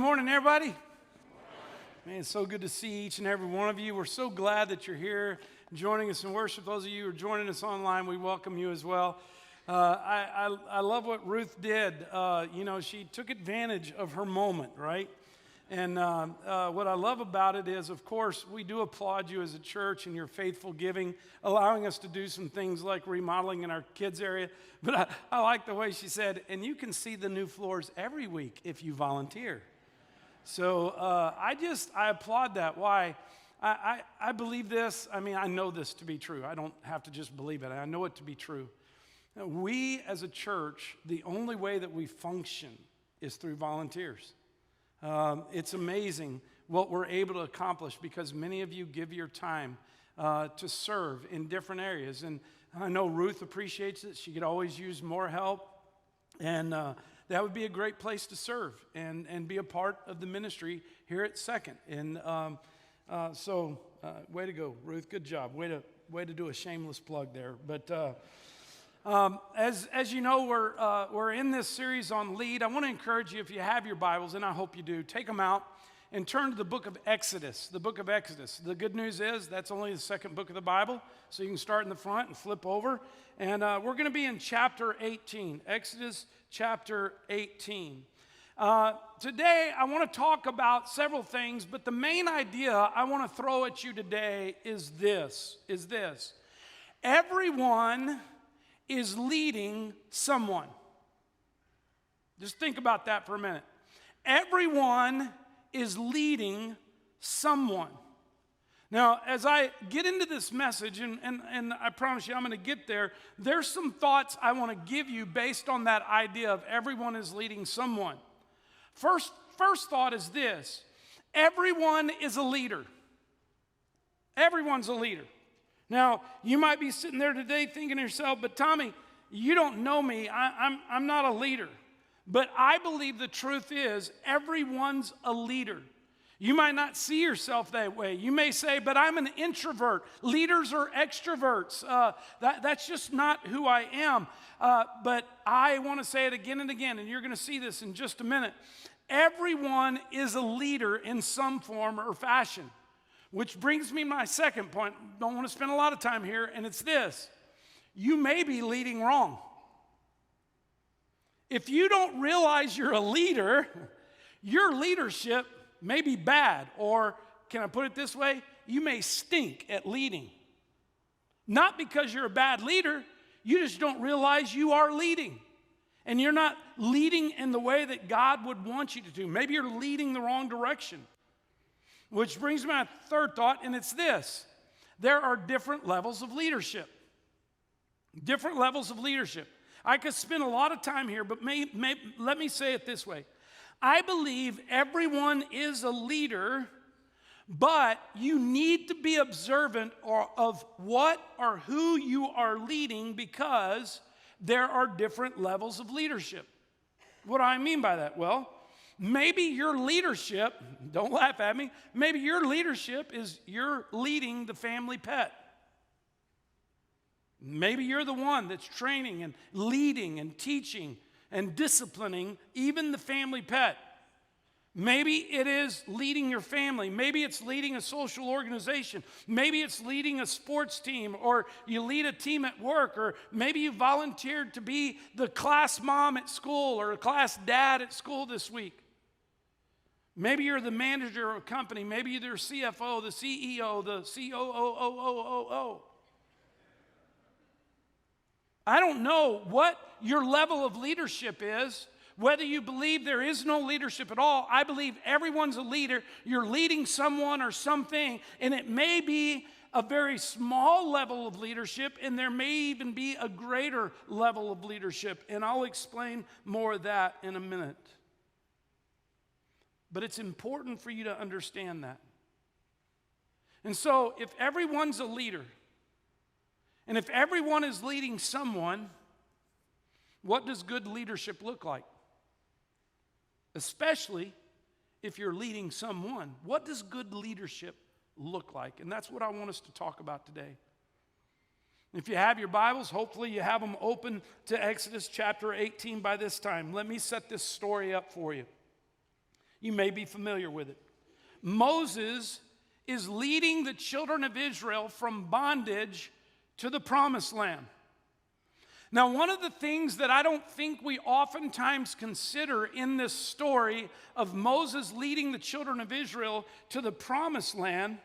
Good morning, everybody. Man, it's so good to see each and every one of you. We're so glad that you're here joining us in worship. Those of you who are joining us online, we welcome you as well. I love what Ruth did. She took advantage of her moment, right? And what I love about it is, of course, we do applaud you as a church and your faithful giving, allowing us to do some things like remodeling in our kids' area. But I like the way she said, and you can see the new floors every week if you volunteer. So I applaud that. Why? I believe this. I mean, I know this to be true. I don't have to just believe it. I know it to be true. We as a church, the only way that we function is through volunteers. It's amazing what we're able to accomplish because many of you give your time to serve in different areas. And I know Ruth appreciates it. She could always use more help. And that would be a great place to serve and be a part of the ministry here at Second. And so way to go, Ruth. Good job. Way to do a shameless plug there. But as you know, we're in this series on lead. I want to encourage you, if you have your Bibles, and I hope you do, take them out and turn to the book of Exodus. The book of Exodus. The good news is that's only the second book of the Bible, so you can start in the front and flip over. And we're going to be in chapter 18, Exodus chapter 18. Today, I want to talk about several things, but the main idea I want to throw at you today is this. Everyone is leading someone. Just think about that for a minute. Everyone is leading someone. Now, as I get into this message, and I promise you I'm going to get there, there's some thoughts I want to give you based on that idea of everyone is leading someone. First thought is this: everyone is a leader. Everyone's a leader. Now, you might be sitting there today thinking to yourself, but Tommy, you don't know me. I'm not a leader. But I believe the truth is everyone's a leader. You might not see yourself that way. You may say, but I'm an introvert. Leaders are extroverts. That's just not who I am. But I want to say it again and again, and you're going to see this in just a minute. Everyone is a leader in some form or fashion. Which brings me to my second point. Don't want to spend a lot of time here, and it's this. You may be leading wrong. If you don't realize you're a leader, your leadership may be bad, or can I put it this way? You may stink at leading. Not because you're a bad leader, you just don't realize you are leading. And you're not leading in the way that God would want you to do. Maybe you're leading the wrong direction. Which brings me to my third thought, and it's this. There are different levels of leadership. Different levels of leadership. I could spend a lot of time here, but let me say it this way. I believe everyone is a leader, but you need to be observant of what or who you are leading because there are different levels of leadership. What do I mean by that? Well, maybe your leadership, don't laugh at me, maybe your leadership is you're leading the family pet. Maybe you're the one that's training and leading and teaching and disciplining even the family pet. Maybe it is leading your family. Maybe it's leading a social organization. Maybe it's leading a sports team, or you lead a team at work, or maybe you volunteered to be the class mom at school or a class dad at school this week. Maybe you're the manager of a company. Maybe you're the CFO, the CEO, the COO. I don't know what your level of leadership is, whether you believe there is no leadership at all. I believe everyone's a leader. You're leading someone or something, and it may be a very small level of leadership, and there may even be a greater level of leadership, and I'll explain more of that in a minute. But it's important for you to understand that. And so, if everyone's a leader, and if everyone is leading someone, what does good leadership look like? Especially if you're leading someone. What does good leadership look like? And that's what I want us to talk about today. If you have your Bibles, hopefully you have them open to Exodus chapter 18 by this time. Let me set this story up for you. You may be familiar with it. Moses is leading the children of Israel from bondage to the promised land. Now, one of the things that I don't think we oftentimes consider in this story of Moses leading the children of Israel to the promised land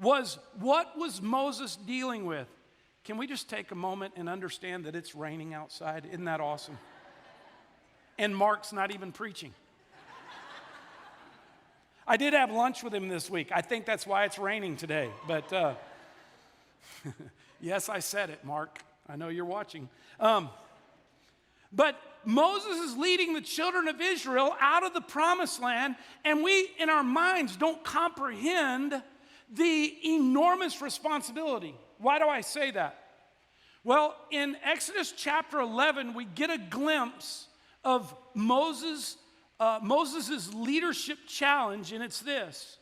was, what was Moses dealing with? Can we just take a moment and understand that it's raining outside? Isn't that awesome? And Mark's not even preaching. I did have lunch with him this week. I think that's why it's raining today. But yes, I said it, Mark. I know you're watching. But Moses is leading the children of Israel out of the promised land, and we, in our minds, don't comprehend the enormous responsibility. Why do I say that? Well, in Exodus chapter 11, we get a glimpse of Moses' leadership challenge, and it's this.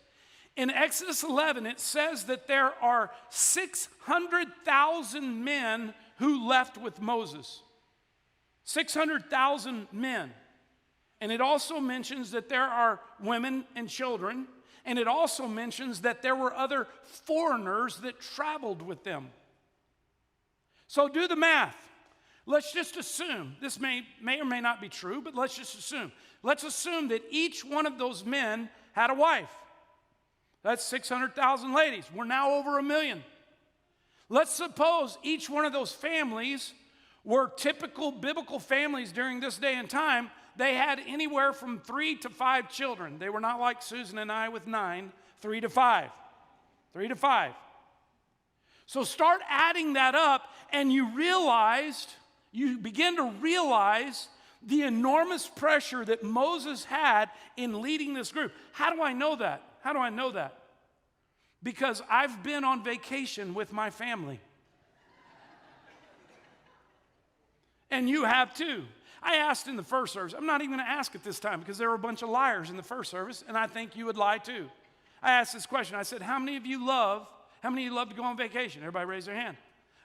In Exodus 11, it says that there are 600,000 men who left with Moses. 600,000 men. And it also mentions that there are women and children, and it also mentions that there were other foreigners that traveled with them. So do the math. Let's just assume, this may or may not be true, but let's just assume. Let's assume that each one of those men had a wife. That's 600,000 ladies. We're now over 1 million. Let's suppose each one of those families were typical biblical families during this day and time. They had anywhere from 3 to 5 children. They were not like Susan and I with 9, 3 to 5. 3 to 5. So start adding that up, and you begin to realize the enormous pressure that Moses had in leading this group. How do I know that? How do I know that? Because I've been on vacation with my family. And you have too. I asked in the first service. I'm not even going to ask it this time because there were a bunch of liars in the first service, and I think you would lie too. I asked this question. I said, how many of you love to go on vacation? Everybody raise their hand.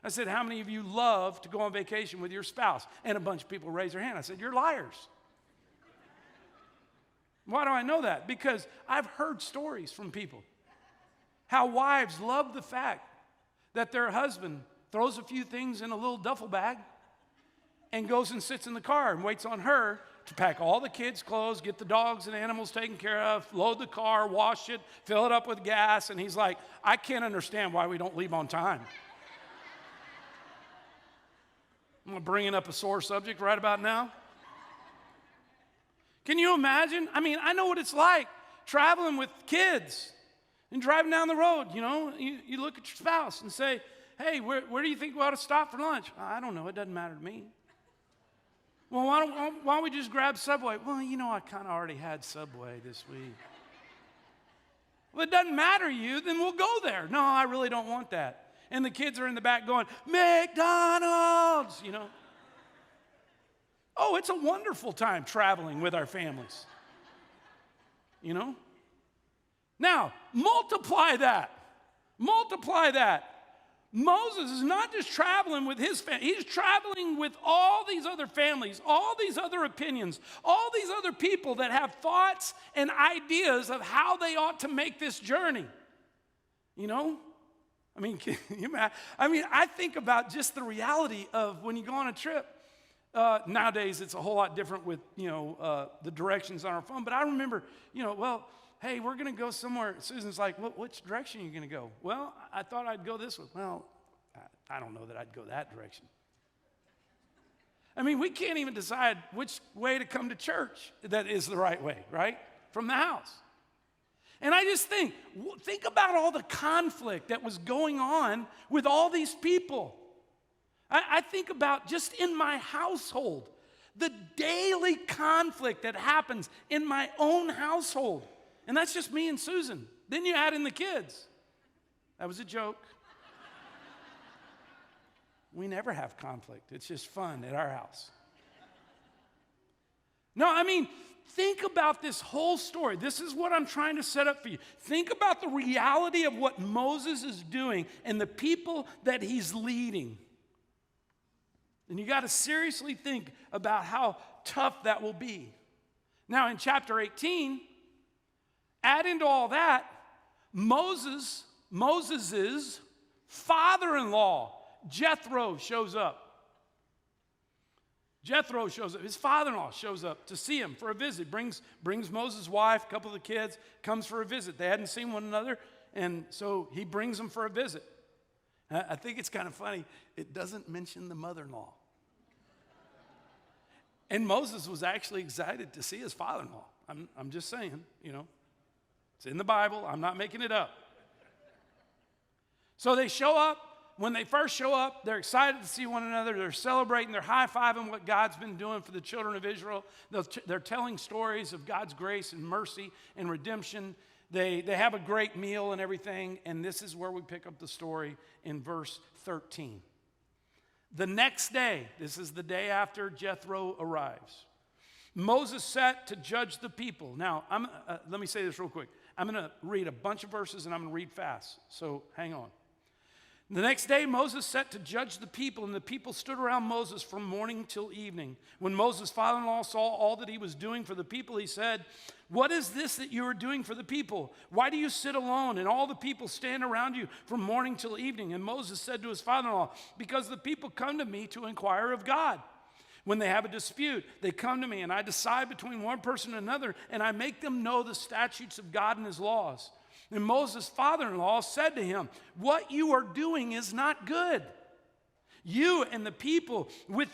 I said, how many of you love to go on vacation with your spouse? And a bunch of people raised their hand. I said, you're liars. Why do I know that? Because I've heard stories from people. How wives love the fact that their husband throws a few things in a little duffel bag and goes and sits in the car and waits on her to pack all the kids' clothes, get the dogs and animals taken care of, load the car, wash it, fill it up with gas. And he's like, I can't understand why we don't leave on time. I'm bringing up a sore subject right about now. Can you imagine? I mean, I know what it's like traveling with kids and driving down the road. You know, you look at your spouse and say, hey, where do you think we ought to stop for lunch? I don't know. It doesn't matter to me. Well, why don't we just grab Subway? Well, you know, I kind of already had Subway this week. Well, it doesn't matter to you, then we'll go there. No, I really don't want that. And the kids are in the back going, McDonald's, you know. Oh, it's a wonderful time traveling with our families. You know? Now, multiply that. Multiply that. Moses is not just traveling with his family. He's traveling with all these other families, all these other opinions, all these other people that have thoughts and ideas of how they ought to make this journey. You know? I mean, I think about just the reality of when you go on a trip. Nowadays, it's a whole lot different with, the directions on our phone. But I remember, hey, we're going to go somewhere. Susan's like, which direction are you going to go? Well, I thought I'd go this way. Well, I don't know that I'd go that direction. I mean, we can't even decide which way to come to church that is the right way, right? From the house. And I just think about all the conflict that was going on with all these people. I think about just in my household, the daily conflict that happens in my own household. And that's just me and Susan. Then you add in the kids. That was a joke. We never have conflict. It's just fun at our house. No, I mean, think about this whole story. This is what I'm trying to set up for you. Think about the reality of what Moses is doing and the people that he's leading. And you got to seriously think about how tough that will be. Now, in chapter 18, Add into all that, Moses's father-in-law, Jethro, shows up. Jethro shows up. His father-in-law shows up to see him for a visit. Brings Moses' wife, a couple of the kids, comes for a visit. They hadn't seen one another, and so he brings them for a visit. I think it's kind of funny. It doesn't mention the mother-in-law. And Moses was actually excited to see his father-in-law. I'm just saying, It's in the Bible. I'm not making it up. So they show up. When they first show up, they're excited to see one another. They're celebrating. They're high-fiving what God's been doing for the children of Israel. They're telling stories of God's grace and mercy and redemption. They have a great meal and everything. And this is where we pick up the story in verse 13. The next day, this is the day after Jethro arrives, Moses sat to judge the people. Now, let me say this real quick. I'm going to read a bunch of verses and I'm going to read fast. So hang on. The next day, Moses sat to judge the people, and the people stood around Moses from morning till evening. When Moses' father-in-law saw all that he was doing for the people, he said, "What is this that you are doing for the people? Why do you sit alone and all the people stand around you from morning till evening?" And Moses said to his father-in-law, "Because the people come to me to inquire of God. When they have a dispute, they come to me, and I decide between one person and another, and I make them know the statutes of God and his laws." And Moses' father-in-law said to him, "What you are doing is not good. You and the people with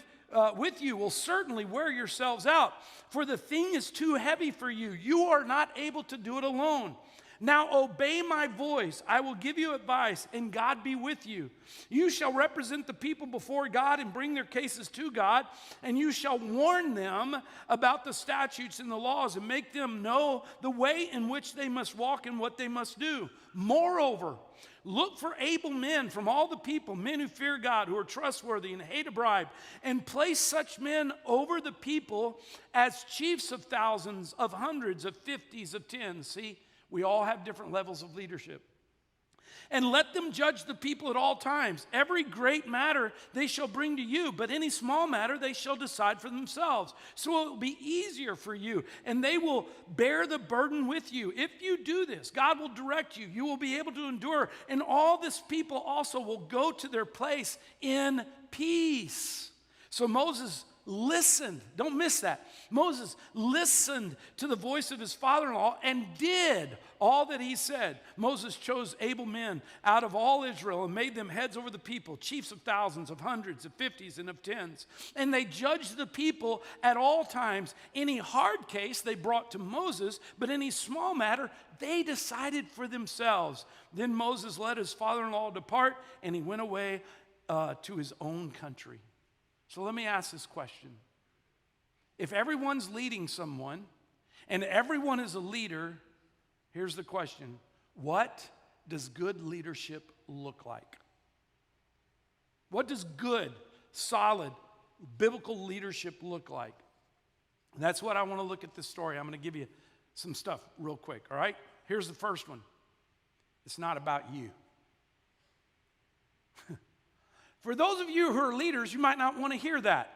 you will certainly wear yourselves out, for the thing is too heavy for you. You are not able to do it alone. Now obey my voice. I will give you advice, and God be with you. You shall represent the people before God and bring their cases to God, and you shall warn them about the statutes and the laws and make them know the way in which they must walk and what they must do. Moreover, look for able men from all the people, men who fear God, who are trustworthy and hate a bribe, and place such men over the people as chiefs of thousands, of hundreds, of fifties, of tens." See? We all have different levels of leadership. "And let them judge the people at all times. Every great matter they shall bring to you, but any small matter they shall decide for themselves. So it will be easier for you, and they will bear the burden with you. If you do this, God will direct you. You will be able to endure, and all this people also will go to their place in peace." So Moses listened. Don't miss that. Moses listened to the voice of his father-in-law and did all that he said. Moses chose able men out of all Israel and made them heads over the people, chiefs of thousands, of hundreds, of fifties, and of tens. And they judged the people at all times. Any hard case they brought to Moses, but any small matter they decided for themselves. Then Moses let his father-in-law depart, and he went away to his own country. So let me ask this question. If everyone's leading someone and everyone is a leader, here's the question. What does good leadership look like? What does good, solid, biblical leadership look like? And that's what I want to look at this story. I'm going to give you some stuff real quick, all right? Here's the first one. It's not about you. For those of you who are leaders, you might not want to hear that,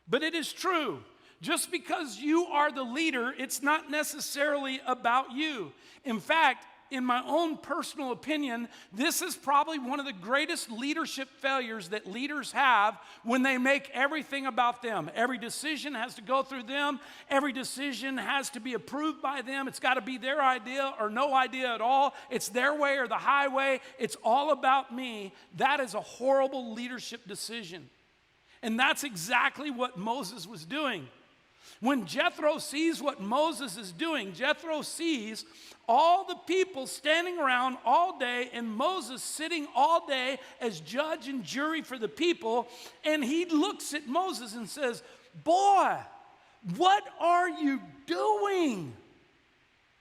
but it is true. Just because you are the leader, it's not necessarily about you. In fact, in my own personal opinion, this is probably one of the greatest leadership failures that leaders have when they make everything about them. Every decision has to go through them. Every decision has to be approved by them. It's got to be their idea or no idea at all. It's their way or the highway. It's all about me. That is a horrible leadership decision. And that's exactly what Moses was doing. When Jethro sees what Moses is doing, Jethro sees all the people standing around all day and Moses sitting all day as judge and jury for the people, and he looks at Moses and says, "Boy, what are you doing?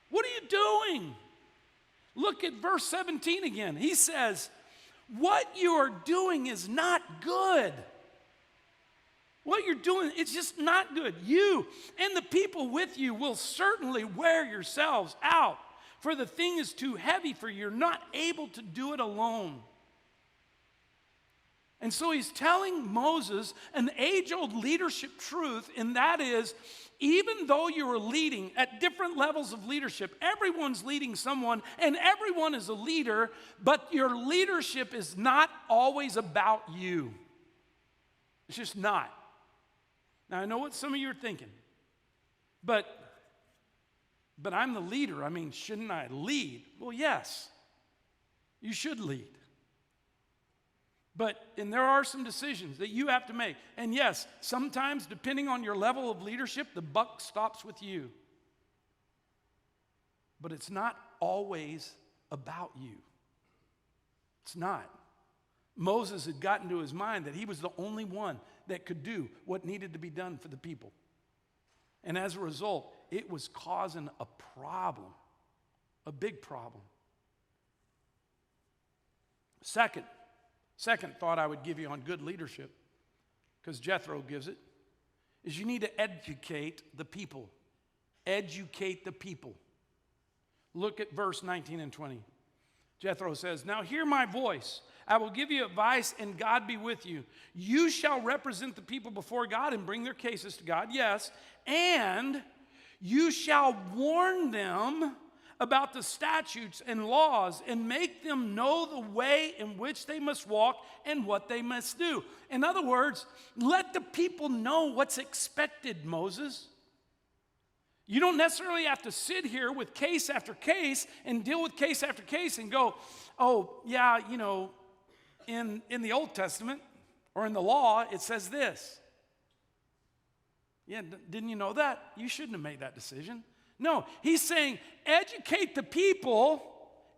What are you doing?" Look at verse 17 again. He says, "What you are doing is not good. What you're doing, it's just not good. You and the people with you will certainly wear yourselves out, for the thing is too heavy for you. You're not able to do it alone." And so he's telling Moses an age-old leadership truth, and that is, even though you are leading at different levels of leadership, everyone's leading someone and everyone is a leader, but your leadership is not always about you. It's just not. Now, I know what some of you are thinking, but I'm the leader. I mean, shouldn't I lead? Well, yes, you should lead. And there are some decisions that you have to make. And yes, sometimes, depending on your level of leadership, the buck stops with you. But it's not always about you. It's not. Moses had gotten to his mind that he was the only one that could do what needed to be done for the people. And as a result, it was causing a problem, a big problem. Second thought I would give you on good leadership, because Jethro gives it, is you need to educate the people. Educate the people. Look at verse 19 and 20. Jethro says, "Now hear my voice. I will give you advice, and God be with you. You shall represent the people before God and bring their cases to God, yes, and you shall warn them about the statutes and laws and make them know the way in which they must walk and what they must do." In other words, let the people know what's expected, Moses. You don't necessarily have to sit here with case after case and deal with case after case and go, oh, yeah, in the Old Testament or in the law, it says this. Yeah, didn't you know that? You shouldn't have made that decision. No, he's saying, educate the people,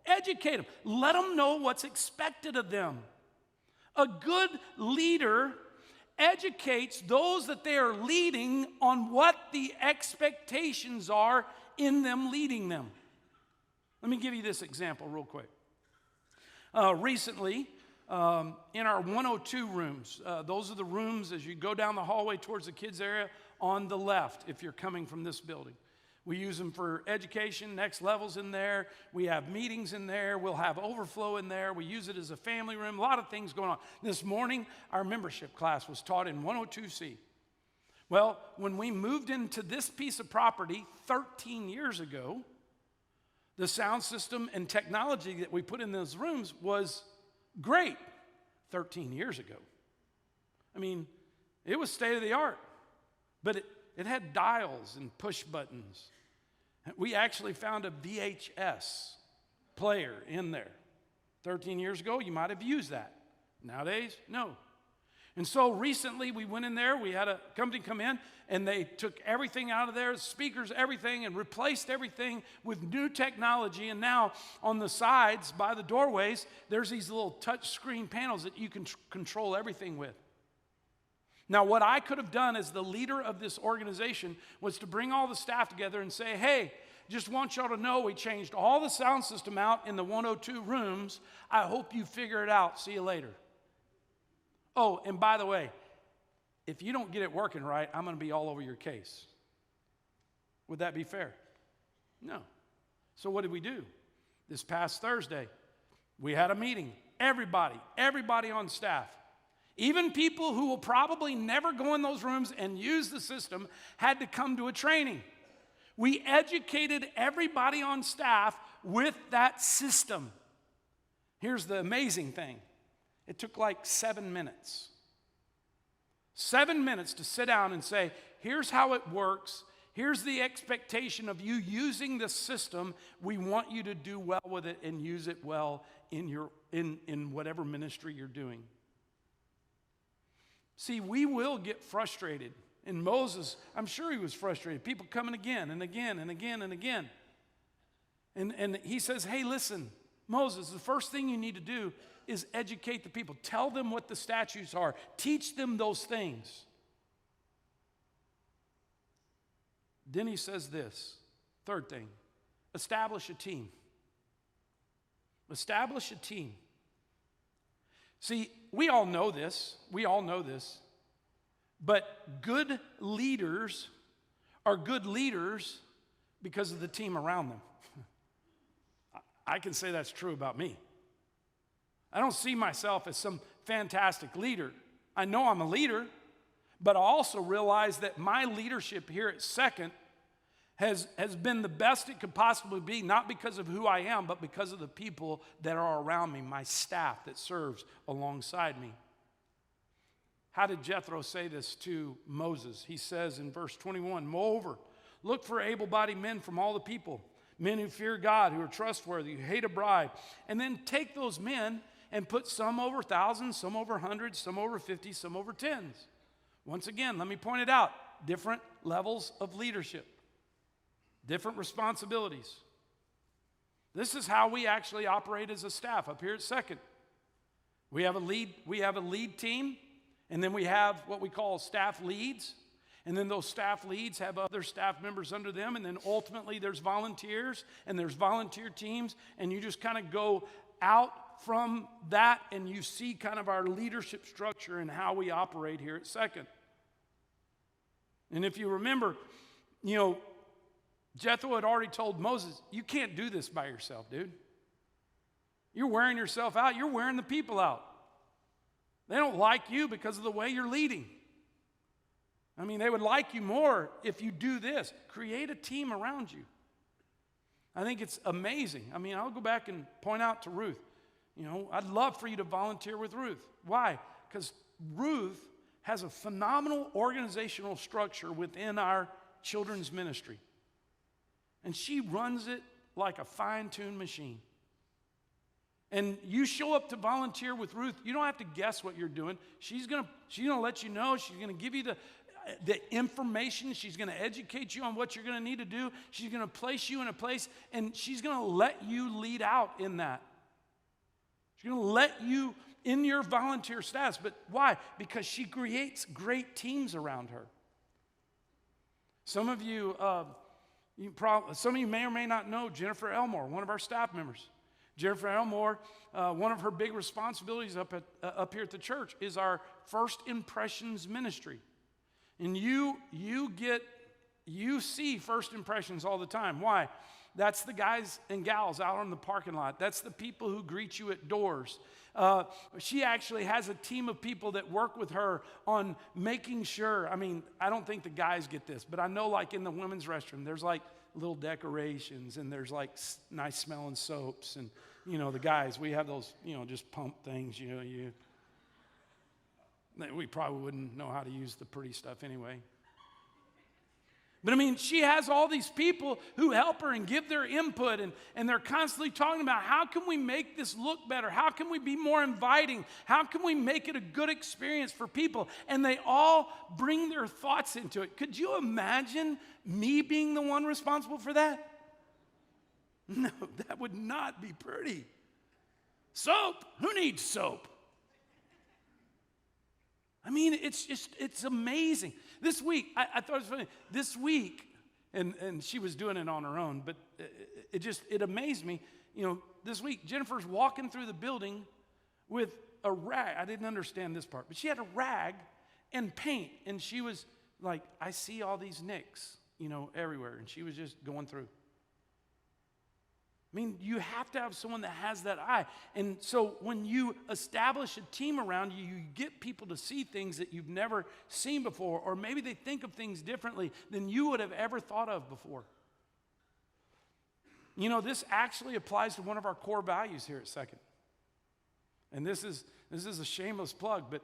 educate them. Let them know what's expected of them. A good leader educates those that they are leading on what the expectations are in them leading them. Let me give you this example real quick. Recently, in our 102 rooms, those are the rooms as you go down the hallway towards the kids area on the left if you're coming from this building. We use them for education, next levels in there. We have meetings in there. We'll have overflow in there. We use it as a family room. A lot of things going on. This morning, our membership class was taught in 102C. Well, when we moved into this piece of property 13 years ago, the sound system and technology that we put in those rooms was great 13 years ago. I mean, it was state of the art, but it had dials and push buttons. We actually found a VHS player in there. 13 years ago, you might have used that. Nowadays, no. And so recently we went in there, we had a company come in, and they took everything out of there, speakers, everything, and replaced everything with new technology. And now on the sides, by the doorways, there's these little touch screen panels that you can control everything with. Now, what I could have done as the leader of this organization was to bring all the staff together and say, hey, just want y'all to know we changed all the sound system out in the 102 rooms. I hope you figure it out. See you later. Oh, and by the way, if you don't get it working right, I'm going to be all over your case. Would that be fair? No. So what did we do? This past Thursday, we had a meeting. Everybody on staff. Even people who will probably never go in those rooms and use the system had to come to a training. We educated everybody on staff with that system. Here's the amazing thing. It took like 7 minutes. 7 minutes to sit down and say, here's how it works. Here's the expectation of you using this system. We want you to do well with it and use it well in whatever ministry you're doing. See, we will get frustrated. And Moses, I'm sure he was frustrated. People coming again and again and again and again. And he says, hey, listen, Moses, the first thing you need to do is educate the people. Tell them what the statutes are. Teach them those things. Then he says this, third thing, establish a team. Establish a team. See, we all know this. But good leaders are good leaders because of the team around them. I can say that's true about me. I don't see myself as some fantastic leader. I know I'm a leader, But I also realize that my leadership here at Second has been the best it could possibly be, not because of who I am, but because of the people that are around me, my staff that serves alongside me. How did Jethro say this to Moses? He says in verse 21, "Moreover, look for able-bodied men from all the people, men who fear God, who are trustworthy, who hate a bribe, and then take those men and put some over thousands, some over hundreds, some over 50, some over tens." Once again, let me point it out, different levels of leadership, different responsibilities. This is how we actually operate as a staff up here at Second. We have a lead team, and then we have what we call staff leads. And then those staff leads have other staff members under them. And then ultimately there's volunteers and there's volunteer teams. And you just kind of go out from that and you see kind of our leadership structure and how we operate here at Second. And if you remember, Jethro had already told Moses, you can't do this by yourself, dude. You're wearing yourself out. You're wearing the people out. They don't like you because of the way you're leading. I mean, they would like you more if you do this. Create a team around you. I think it's amazing. I mean, I'll go back and point out to Ruth. I'd love for you to volunteer with Ruth. Why? Because Ruth has a phenomenal organizational structure within our children's ministry. And she runs it like a fine-tuned machine. And you show up to volunteer with Ruth, you don't have to guess what you're doing. She's gonna let you know. She's gonna give you the information. She's gonna educate you on what you're gonna need to do. She's gonna place you in a place, and she's gonna let you lead out in that. She's gonna let you in your volunteer status. But why? Because she creates great teams around her. Some of you may or may not know Jennifer Elmore, one of our staff members. Jennifer Elmore, one of her big responsibilities up here at the church is our First Impressions ministry. And you see first impressions all the time. Why? That's the guys and gals out on the parking lot. That's the people who greet you at doors. She actually has a team of people that work with her on making sure, I don't think the guys get this, but I know like in the women's restroom, there's like little decorations and there's like nice smelling soaps and, the guys, we have those, just pump things, we probably wouldn't know how to use the pretty stuff anyway. But she has all these people who help her and give their input, and they're constantly talking about how can we make this look better? How can we be more inviting? How can we make it a good experience for people? And they all bring their thoughts into it. Could you imagine me being the one responsible for that? No, that would not be pretty. Soap? Who needs soap? It's amazing. This week, I thought it was funny. This week, and she was doing it on her own, but it amazed me. This week, Jennifer's walking through the building with a rag. I didn't understand this part, but she had a rag and paint, and she was like, I see all these nicks, everywhere, and she was just going through. You have to have someone that has that eye. And so when you establish a team around you, you get people to see things that you've never seen before, or maybe they think of things differently than you would have ever thought of before. This actually applies to one of our core values here at Second. And this is a shameless plug, but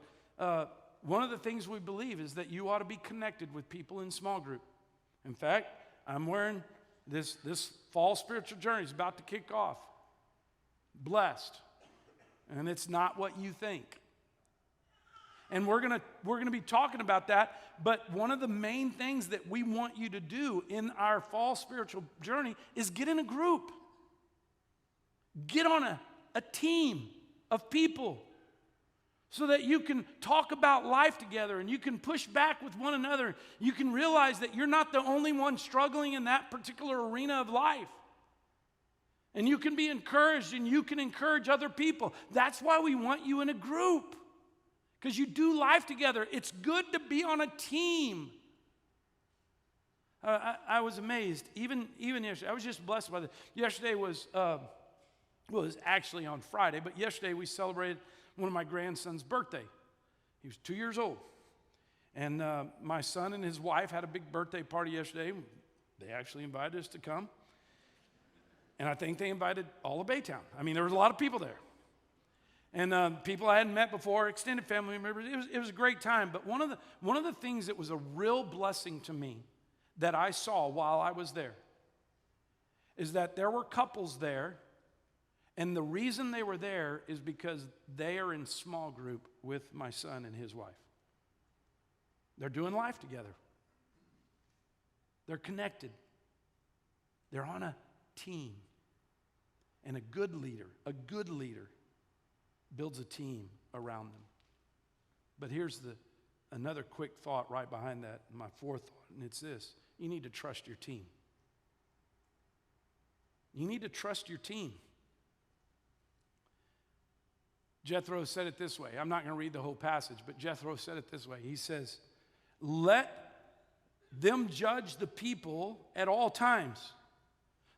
one of the things we believe is that you ought to be connected with people in small group. In fact, I'm wearing this fall spiritual journey is about to kick off. Blessed. And it's not what you think. And we're gonna be talking about that, but one of the main things that we want you to do in our fall spiritual journey is get in a group. Get on a team of people so that you can talk about life together and you can push back with one another. You can realize that you're not the only one struggling in that particular arena of life. And you can be encouraged and you can encourage other people. That's why we want you in a group, because you do life together. It's good to be on a team. I was amazed, even yesterday. I was just blessed by this. Yesterday was, it was actually on Friday, but yesterday we celebrated one of my grandson's birthday. He was 2 years old. And my son and his wife had a big birthday party yesterday. They actually invited us to come. And I think they invited all of Baytown. I mean, there was a lot of people there. And people I hadn't met before, extended family members. It was a great time. But one of the things that was a real blessing to me that I saw while I was there is that there were couples there. And the reason they were there is because they are in small group with my son and his wife. They're doing life together. They're connected. They're on a team. And a good leader builds a team around them. But here's another quick thought right behind that, my fourth thought, and it's this. You need to trust your team. You need to trust your team. Jethro said it this way. I'm not going to read the whole passage, but Jethro said it this way. He says, let them judge the people at all times.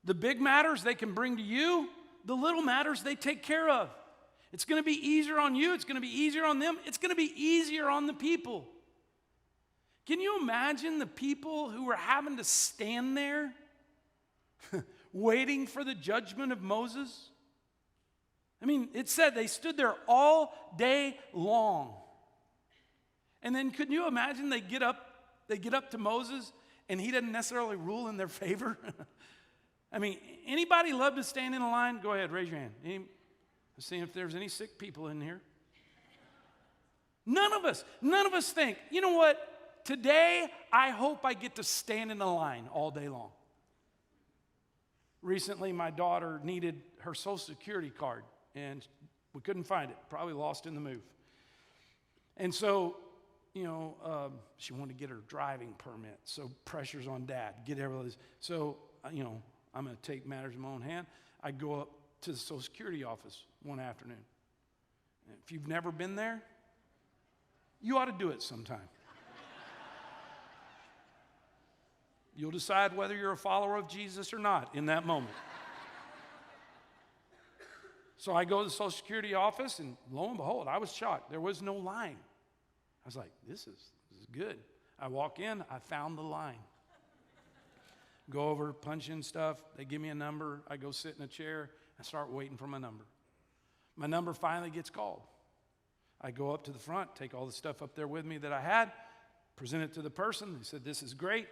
The big matters they can bring to you, the little matters they take care of. It's going to be easier on you. It's going to be easier on them. It's going to be easier on the people. Can you imagine the people who were having to stand there waiting for the judgment of Moses? I mean, it said they stood there all day long. And then couldn't you imagine they get up to Moses and he doesn't necessarily rule in their favor? I mean, anybody love to stand in a line? Go ahead, raise your hand. Let's see if there's any sick people in here. None of us think, you know what? Today, I hope I get to stand in a line all day long. Recently, my daughter needed her Social Security card, and we couldn't find it. Probably lost in the move. And so, she wanted to get her driving permit. So pressure's on Dad. Get everything. So, I'm going to take matters in my own hand. I go up to the Social Security office one afternoon. And if you've never been there, you ought to do it sometime. You'll decide whether you're a follower of Jesus or not in that moment. So I go to the Social Security office, and lo and behold, I was shocked. There was no line. I was like, this is good. I walk in, I found the line. Go over, punch in stuff. They give me a number. I go sit in a chair. I start waiting for my number. My number finally gets called. I go up to the front, take all the stuff up there with me that I had, present it to the person. They said, this is great.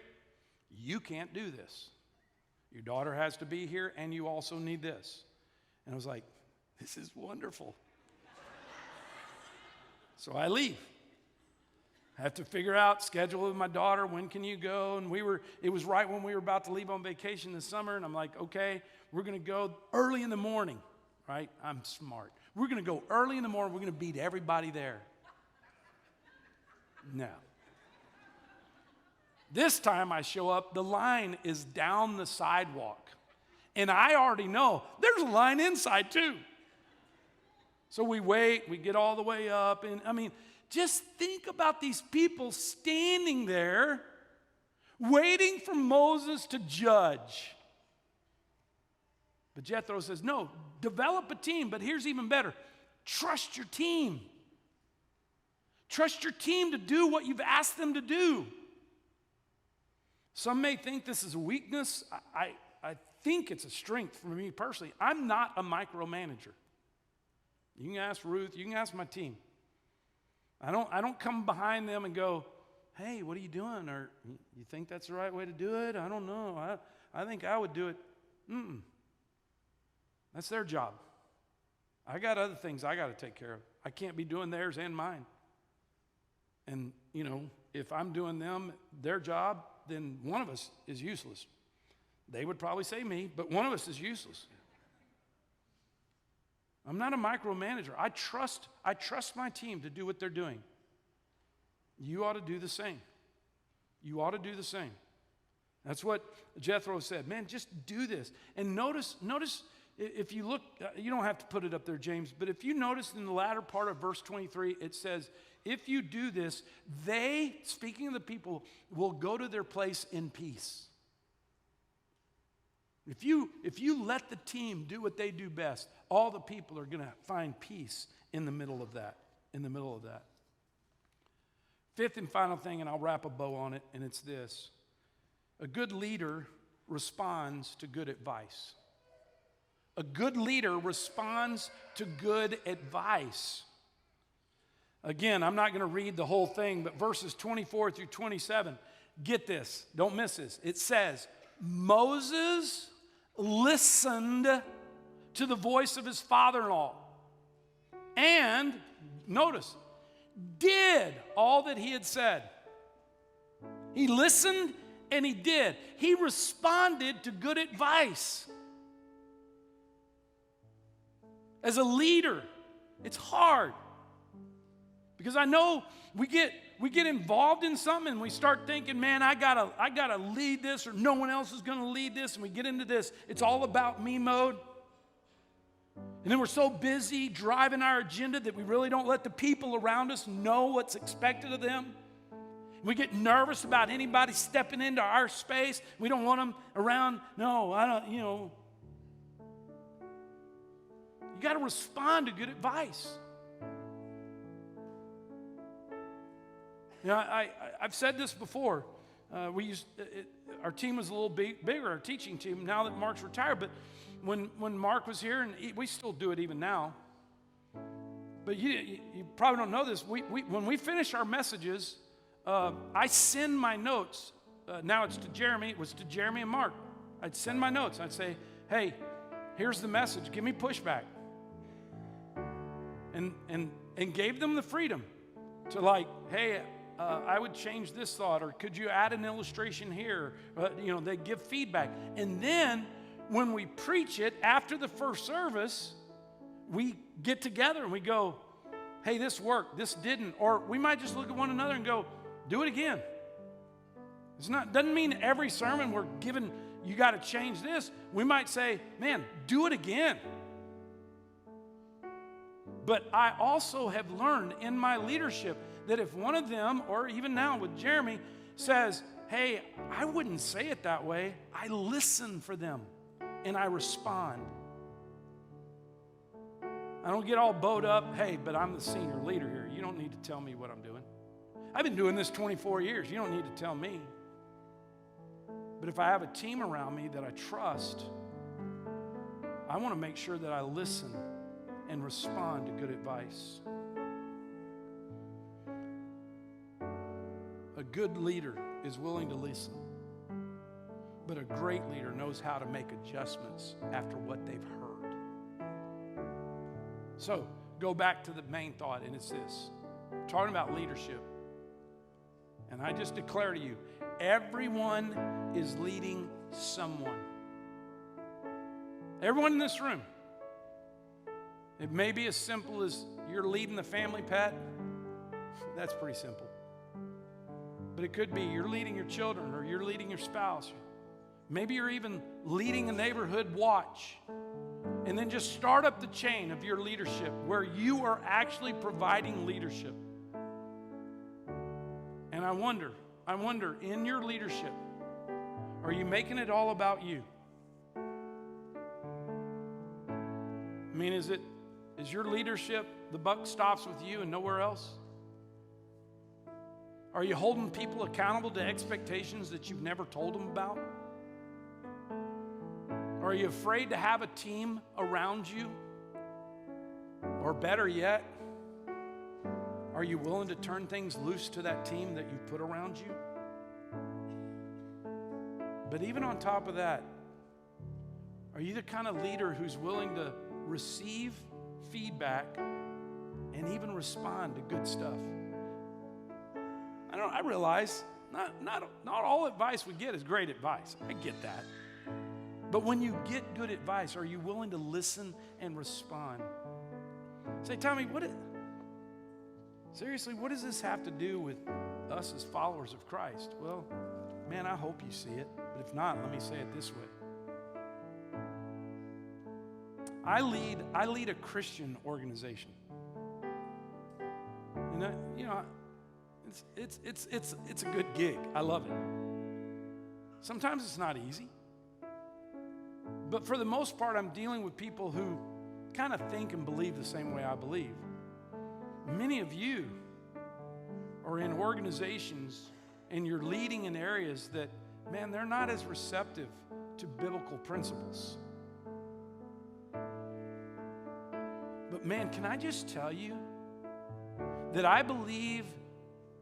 You can't do this. Your daughter has to be here, and you also need this. And I was like, this is wonderful. So I leave. I have to figure out schedule with my daughter. When can you go? And it was right when we were about to leave on vacation this summer. And I'm like, okay, we're going to go early in the morning, right? I'm smart. We're going to go early in the morning. We're going to beat everybody there. No. This time I show up, the line is down the sidewalk. And I already know there's a line inside too. So we wait, we get all the way up. And just think about these people standing there waiting for Moses to judge. But Jethro says, no, develop a team, but here's even better. Trust your team. Trust your team to do what you've asked them to do. Some may think this is a weakness. I think it's a strength for me personally. I'm not a micromanager. You can ask Ruth, you can ask my team. I don't come behind them and go, hey, what are you doing? Or you think that's the right way to do it? I don't know. I think I would do it. That's their job. I got other things I got to take care of. I can't be doing theirs and mine. And, if I'm doing their job, then one of us is useless. They would probably say me, but one of us is useless. I'm not a micromanager. I trust my team to do what they're doing. You ought to do the same. You ought to do the same. That's what Jethro said. Man, just do this. And notice if you look, you don't have to put it up there, James, but if you notice in the latter part of verse 23, it says, if you do this, they, speaking of the people, will go to their place in peace. If you let the team do what they do best, all the people are going to find peace in the middle of that. Fifth and final thing, and I'll wrap a bow on it, and it's this. A good leader responds to good advice. A good leader responds to good advice. Again, I'm not going to read the whole thing, but verses 24 through 27, get this, don't miss this. It says, Moses listened to the voice of his father-in-law and, notice, did all that he had said. He listened and he did. He responded to good advice. As a leader, it's hard because I know we get involved in something and we start thinking, man, I gotta lead this, or no one else is going to lead this, and we get into this it's all about me mode. And then we're so busy driving our agenda that we really don't let the people around us know what's expected of them. We get nervous about anybody stepping into our space. We don't want them around. No, I don't, You got to respond to good advice. I've said this before. Our team was a little bigger, our teaching team, now that Mark's retired. But when Mark was here, and we still do it even now. But you probably don't know this. When we finish our messages, I send my notes. Now it's to Jeremy. It was to Jeremy and Mark. I'd send my notes. I'd say, hey, here's the message. Give me pushback. And gave them the freedom to like, hey, I would change this thought, or could you add an illustration here? They give feedback. And then when we preach it after the first service, we get together and we go, hey, this worked, this didn't. Or we might just look at one another and go, do it again. Doesn't mean every sermon we're given, you got to change this. We might say, man, do it again. But I also have learned in my leadership that if one of them, or even now with Jeremy, says, hey, I wouldn't say it that way, I listen for them and I respond. I don't get all bowed up, hey, but I'm the senior leader here. You don't need to tell me what I'm doing. I've been doing this 24 years. You don't need to tell me. But if I have a team around me that I trust, I want to make sure that I listen and respond to good advice. A good leader is willing to listen, but a great leader knows how to make adjustments after what they've heard. So, go back to the main thought, and it's this. We're talking about leadership. And I just declare to you, everyone is leading someone. Everyone in this room. It may be as simple as you're leading the family pet. That's pretty simple. But it could be you're leading your children, or you're leading your spouse. Maybe you're even leading a neighborhood watch. And then just start up the chain of your leadership where you are actually providing leadership. And I wonder, in your leadership, are you making it all about you? I mean, is your leadership, the buck stops with you and nowhere else? Are you holding people accountable to expectations that you've never told them about? Are you afraid to have a team around you? Or better yet, are you willing to turn things loose to that team that you put around you? But even on top of that, are you the kind of leader who's willing to receive feedback and even respond to good stuff? I realize not all advice we get is great advice. I get that. But when you get good advice, are you willing to listen and respond? Say, Tommy, seriously, what does this have to do with us as followers of Christ? Well, man, I hope you see it. But if not, let me say it this way. I lead a Christian organization. And it's a good gig. I love it. Sometimes it's not easy. But for the most part, I'm dealing with people who kind of think and believe the same way I believe. Many of you or in organizations and you're leading in areas that, man, they're not as receptive to biblical principles. But man, can I just tell you that I believe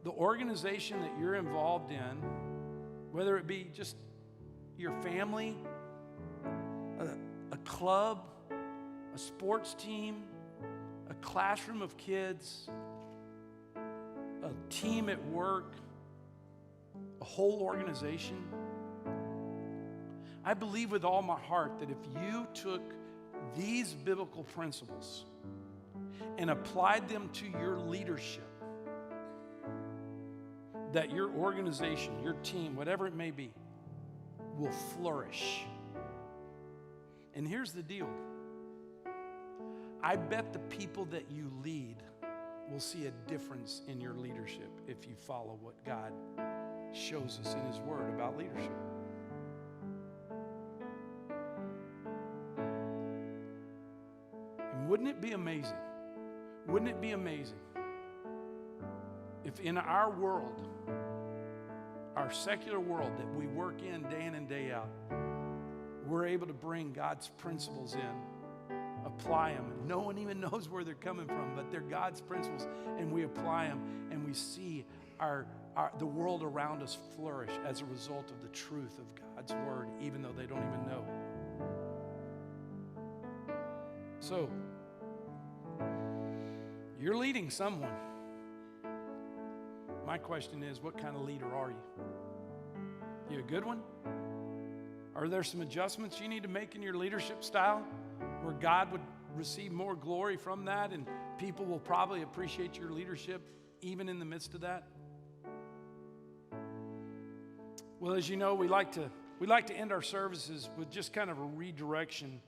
the organization that you're involved in, whether it be just your family, a club, a sports team, a classroom of kids, a team at work, a whole organization, I believe with all my heart that if you took these biblical principles and applied them to your leadership, that your organization, your team, whatever it may be, will flourish. And here's the deal. I bet the people that you lead will see a difference in your leadership if you follow what God shows us in His Word about leadership. And wouldn't it be amazing? Wouldn't it be amazing if in our world, our secular world that we work in day in and day out, we're able to bring God's principles in, apply them. No one even knows where they're coming from, but they're God's principles, and we apply them, and we see the world around us flourish as a result of the truth of God's Word, even though they don't even know it. So, you're leading someone. My question is, what kind of leader are you? You a good one? Are there some adjustments you need to make in your leadership style where God would receive more glory from that and people will probably appreciate your leadership even in the midst of that? Well, as you know, we like to end our services with just kind of a redirection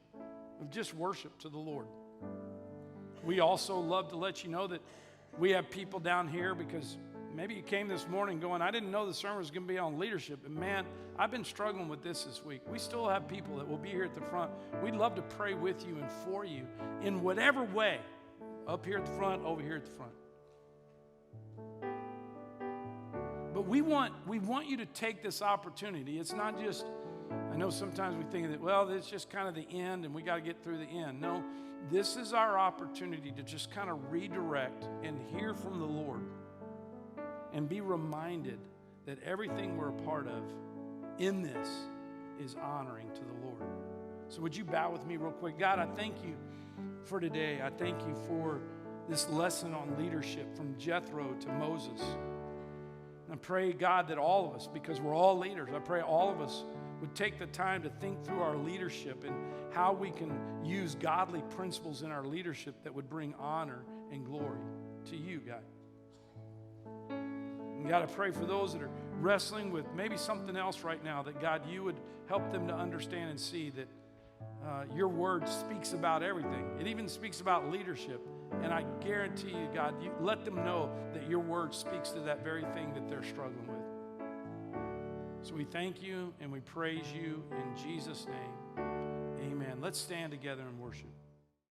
of just worship to the Lord. We also love to let you know that we have people down here because maybe you came this morning going, I didn't know the sermon was going to be on leadership. And man, I've been struggling with this week. We still have people that will be here at the front. We'd love to pray with you and for you in whatever way, up here at the front, over here at the front. But we want you to take this opportunity. It's not just, I know sometimes we think that, well, it's just kind of the end and we got to get through the end. No, this is our opportunity to just kind of redirect and hear from the Lord and be reminded that everything we're a part of in this is honoring to the Lord. So would you bow with me real quick? God, I thank you for today. I thank you for this lesson on leadership from Jethro to Moses. And I pray, God, that all of us, because we're all leaders, I pray all of us would take the time to think through our leadership and how we can use godly principles in our leadership that would bring honor and glory to you, God. And God, I pray for those that are wrestling with maybe something else right now, that God, you would help them to understand and see that your word speaks about everything. It even speaks about leadership. And I guarantee you, God, you let them know that your word speaks to that very thing that they're struggling with. So we thank you and we praise you in Jesus' name. Amen. Let's stand together and worship.